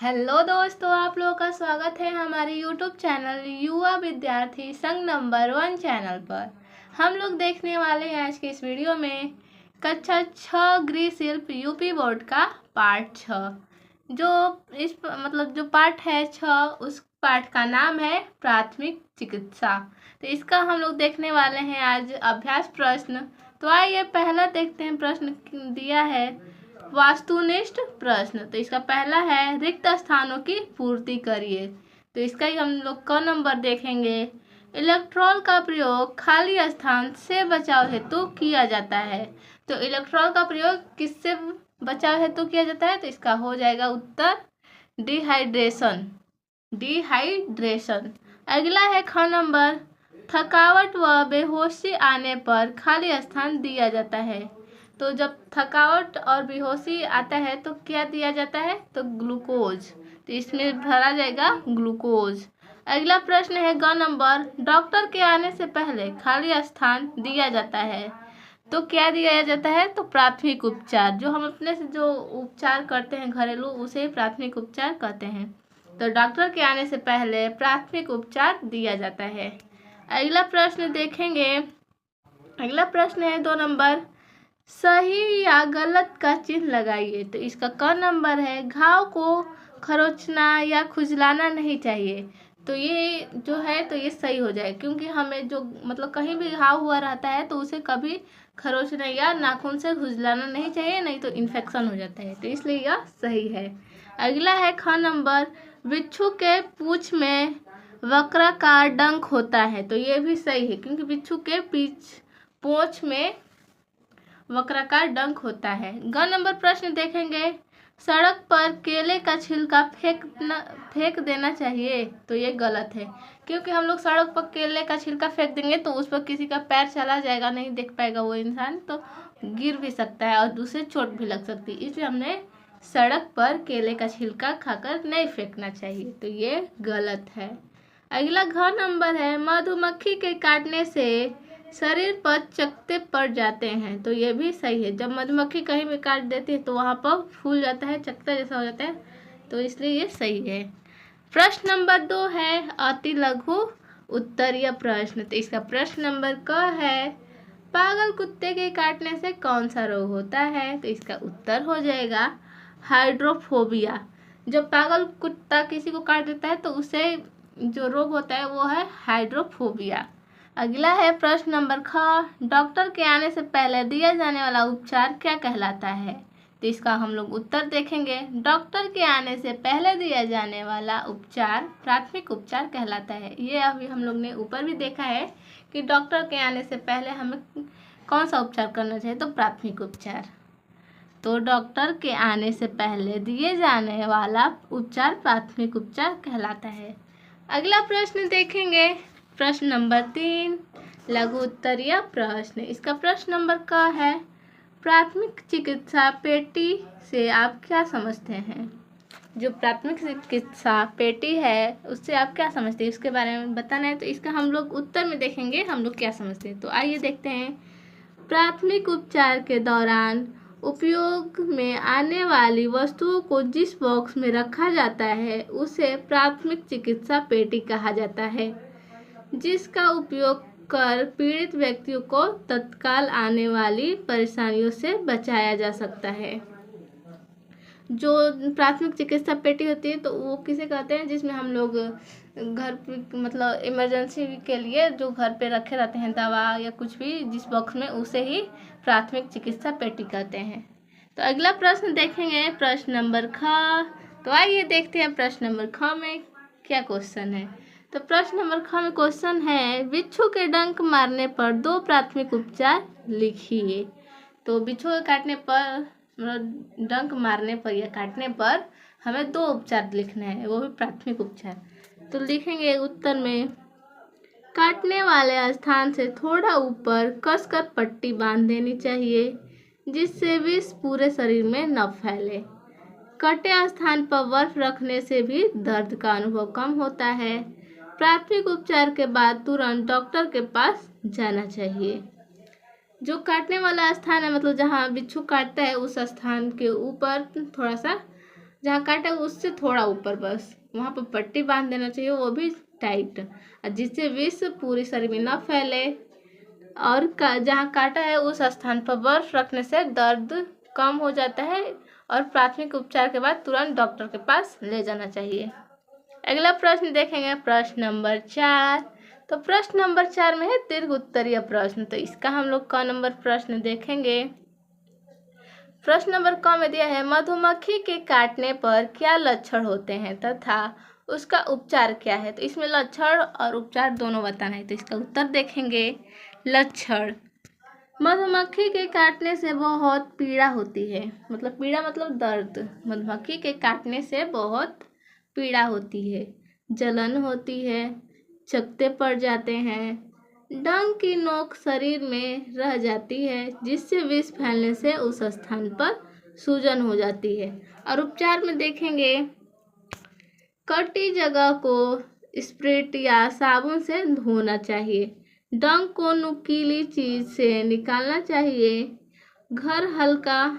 Hello दोस्तों, आप लोगों का स्वागत है हमारे यूट्यूब चैनल युवा विद्यार्थी संघ नंबर 1 चैनल पर। हम लोग देखने वाले हैं आज के इस वीडियो में कक्षा 6 गृह शिल्प यूपी बोर्ड का पार्ट 6। जो पार्ट है 6, उस पार्ट का नाम है प्राथमिक चिकित्सा। तो इसका हम लोग देखने वाले हैं आज अभ्यास प्रश्न। तो आइए पहला देखते हैं। प्रश्न दिया है वास्तुनिष्ठ प्रश्न। तो इसका पहला है रिक्त स्थानों की पूर्ति करिए। तो इसका ही हम लोग क नंबर देखेंगे। इलेक्ट्रॉल का प्रयोग खाली स्थान से बचाव हेतु किया जाता है। तो इलेक्ट्रॉल का प्रयोग किससे बचाव हेतु किया जाता है? तो इसका हो जाएगा उत्तर डिहाइड्रेशन। अगला है ख नंबर, थकावट व बेहोशी आने पर खाली स्थान दिया जाता है। तो जब थकावट और बेहोशी आता है तो क्या दिया जाता है? तो ग्लूकोज। तो इसमें भरा जाएगा ग्लूकोज। अगला प्रश्न है ग नंबर, डॉक्टर के आने से पहले खाली स्थान दिया जाता है। तो क्या दिया जाता है? तो प्राथमिक उपचार। जो हम अपने से जो उपचार करते हैं घरेलू, उसे प्राथमिक उपचार कहते हैं। तो डॉक्टर के आने से पहले प्राथमिक उपचार दिया जाता है। अगला प्रश्न देखेंगे। अगला प्रश्न है 2 नंबर, सही या गलत का चिन्ह लगाइए। तो इसका क नंबर है, घाव को खरोंचना या खुजलाना नहीं चाहिए। तो ये जो है तो ये सही हो जाए, क्योंकि हमें जो कहीं भी घाव हुआ रहता है तो उसे कभी खरोंचना या नाखून से खुजलाना नहीं चाहिए, नहीं तो इन्फेक्शन हो जाता है। तो इसलिए यह सही है। अगला है ख नंबर, बिच्छू के पूंछ में वक्राकार डंक होता है। तो ये भी सही है, क्योंकि बिच्छू के पूंछ में वक्राकार डंक होता है। ग नंबर प्रश्न देखेंगे, सड़क पर केले का छिलका फेंक देना चाहिए। तो ये गलत है, क्योंकि हम लोग सड़क पर केले का छिलका फेंक देंगे तो उस पर किसी का पैर चला जाएगा, नहीं देख पाएगा वो इंसान, तो गिर भी सकता है और दूसरे चोट भी लग सकती है। इसलिए हमने सड़क पर केले का छिलका खाकर नहीं फेंकना चाहिए। तो ये गलत है। अगला घ नंबर है, मधुमक्खी के काटने से शरीर पर चकत्ते पड़ जाते हैं। तो ये भी सही है। जब मधुमक्खी कहीं भी काट देती है तो वहाँ पर फूल जाता है, चकत्ता जैसा हो जाता है। तो इसलिए ये सही है। प्रश्न नंबर 2 है अति लघु उत्तरीय प्रश्न। तो इसका प्रश्न नंबर क है, पागल कुत्ते के काटने से कौन सा रोग होता है? तो इसका उत्तर हो जाएगा हाइड्रोफोबिया। जब पागल कुत्ता किसी को काट देता है तो उसे जो रोग होता है वो है हाइड्रोफोबिया। अगला है प्रश्न नंबर ख, डॉक्टर के आने से पहले दिया जाने वाला उपचार क्या कहलाता है? तो इसका हम लोग उत्तर देखेंगे। डॉक्टर के आने से पहले दिया जाने वाला उपचार प्राथमिक उपचार कहलाता है। ये अभी हम लोग ने ऊपर भी देखा है कि डॉक्टर के आने से पहले हमें कौन सा उपचार करना चाहिए? तो प्राथमिक उपचार। तो डॉक्टर के आने से पहले दिए जाने वाला उपचार प्राथमिक उपचार कहलाता है। अगला प्रश्न देखेंगे, प्रश्न नंबर 3 लघु उत्तरीय प्रश्न। इसका प्रश्न नंबर क है, प्राथमिक चिकित्सा पेटी से आप क्या समझते हैं? जो प्राथमिक चिकित्सा पेटी है उससे आप क्या समझते हैं, उसके बारे में बताना है। तो इसका हम लोग उत्तर में देखेंगे हम लोग क्या समझते हैं। तो आइए देखते हैं। प्राथमिक उपचार के दौरान उपयोग में आने वाली वस्तुओं को जिस बॉक्स में रखा जाता है उसे प्राथमिक चिकित्सा पेटी कहा जाता है, जिसका उपयोग कर पीड़ित व्यक्तियों को तत्काल आने वाली परेशानियों से बचाया जा सकता है। जो प्राथमिक चिकित्सा पेटी होती है तो वो किसे कहते हैं? जिसमें हम लोग घर इमरजेंसी के लिए जो घर पे रखे रहते हैं दवा या कुछ भी, जिस बॉक्स में, उसे ही प्राथमिक चिकित्सा पेटी कहते हैं। तो अगला प्रश्न देखेंगे, प्रश्न नंबर ख। तो आइए देखते हैं प्रश्न नंबर ख में क्या क्वेश्चन है। तो प्रश्न नंबर ख में क्वेश्चन है, बिच्छू के डंक मारने पर 2 प्राथमिक उपचार लिखिए। तो बिच्छू के काटने पर, डंक मारने पर या काटने पर हमें 2 उपचार लिखना है, वो भी प्राथमिक उपचार। तो लिखेंगे उत्तर में, काटने वाले स्थान से थोड़ा ऊपर कसकर पट्टी बांध देनी चाहिए, जिससे विष पूरे शरीर में न फैले। कटे स्थान पर बर्फ रखने से भी दर्द का अनुभव कम होता है। प्राथमिक उपचार के बाद तुरंत डॉक्टर के पास जाना चाहिए। जो काटने वाला स्थान है, जहाँ बिच्छू काटता है उस स्थान के ऊपर थोड़ा सा जहाँ काटा है उससे थोड़ा ऊपर, बस वहाँ पर पट्टी बांध देना चाहिए, वो भी टाइट, जिससे विष पूरे शरीर में न फैले। और जहाँ काटा है उस स्थान पर बर्फ रखने से दर्द कम हो जाता है और प्राथमिक उपचार के बाद तुरंत डॉक्टर के पास ले जाना चाहिए। अगला प्रश्न देखेंगे, प्रश्न नंबर 4। तो प्रश्न नंबर 4 में है दीर्घ उत्तरीय प्रश्न। तो इसका हम लोग क नंबर प्रश्न देखेंगे। प्रश्न नंबर क में दिया है, मधुमक्खी के काटने पर क्या लक्षण होते हैं तथा उसका उपचार क्या है। तो इसमें लक्षण और उपचार दोनों बताना है। तो इसका उत्तर देखेंगे। लक्षण, मधुमक्खी के काटने से बहुत पीड़ा होती है, मतलब पीड़ा मतलब दर्द। मधुमक्खी के काटने से बहुत पीड़ा होती है, जलन होती है, चकत्ते पड़ जाते हैं, डंक की नोक शरीर में रह जाती है जिससे विष फैलने से उस स्थान पर सूजन हो जाती है। और उपचार में देखेंगे, कटी जगह को स्प्रेट या साबुन से धोना चाहिए, डंक को नुकीली चीज से निकालना चाहिए, घर हल्का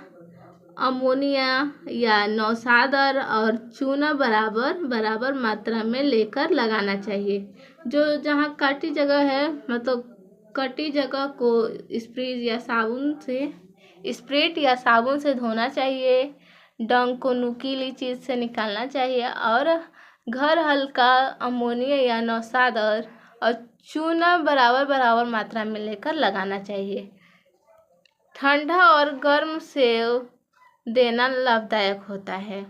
अमोनिया या नौसादर और चूना बराबर मात्रा में लेकर लगाना चाहिए। जो जहाँ कटी जगह है, मतलब कटी जगह को स्प्रेट या साबुन से धोना चाहिए, डंक को नुकीली चीज़ से निकालना चाहिए और घर हल्का अमोनिया या नौसादर और चूना बराबर मात्रा में लेकर लगाना चाहिए। ठंडा और गर्म सेव देना लाभदायक होता है।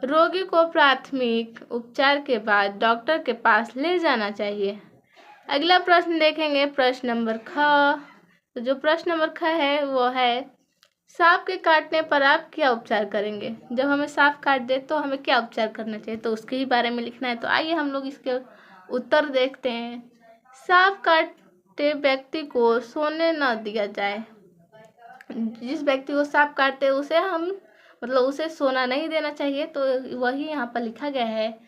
रोगी को प्राथमिक उपचार के बाद डॉक्टर के पास ले जाना चाहिए। अगला प्रश्न देखेंगे, प्रश्न नंबर ख। तो जो प्रश्न नंबर ख है वो है, सांप के काटने पर आप क्या उपचार करेंगे। जब हमें सांप काट दे तो हमें क्या उपचार करना चाहिए, तो उसके ही बारे में लिखना है। तो आइए हम लोग इसके उत्तर देखते हैं। सांप काटे व्यक्ति को सोने न दिया जाए। जिस व्यक्ति को सांप काटते उसे उसे सोना नहीं देना चाहिए। तो वही यहाँ पर लिखा गया है,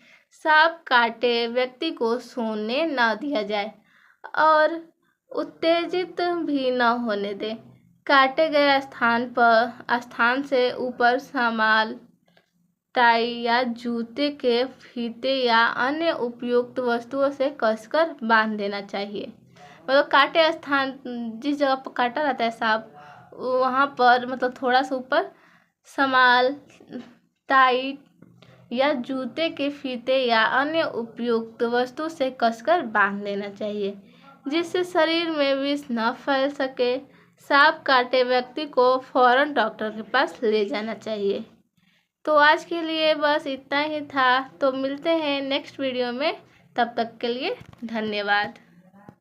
सांप काटे व्यक्ति को सोने न दिया जाए और उत्तेजित भी न होने दे। काटे गए स्थान से ऊपर सामाल, टाई या जूते के फीते या अन्य उपयुक्त वस्तुओं से कसकर बांध देना चाहिए। मतलब काटे स्थान, जिस जगह पर काटा रहता है सांप, वहाँ पर मतलब थोड़ा सा ऊपर समाल, टाई या जूते के फीते या अन्य उपयुक्त वस्तु से कसकर बांध देना चाहिए, जिससे शरीर में विष न फैल सके। सांप काटे व्यक्ति को फौरन डॉक्टर के पास ले जाना चाहिए। तो आज के लिए बस इतना ही था। तो मिलते हैं नेक्स्ट वीडियो में, तब तक के लिए धन्यवाद।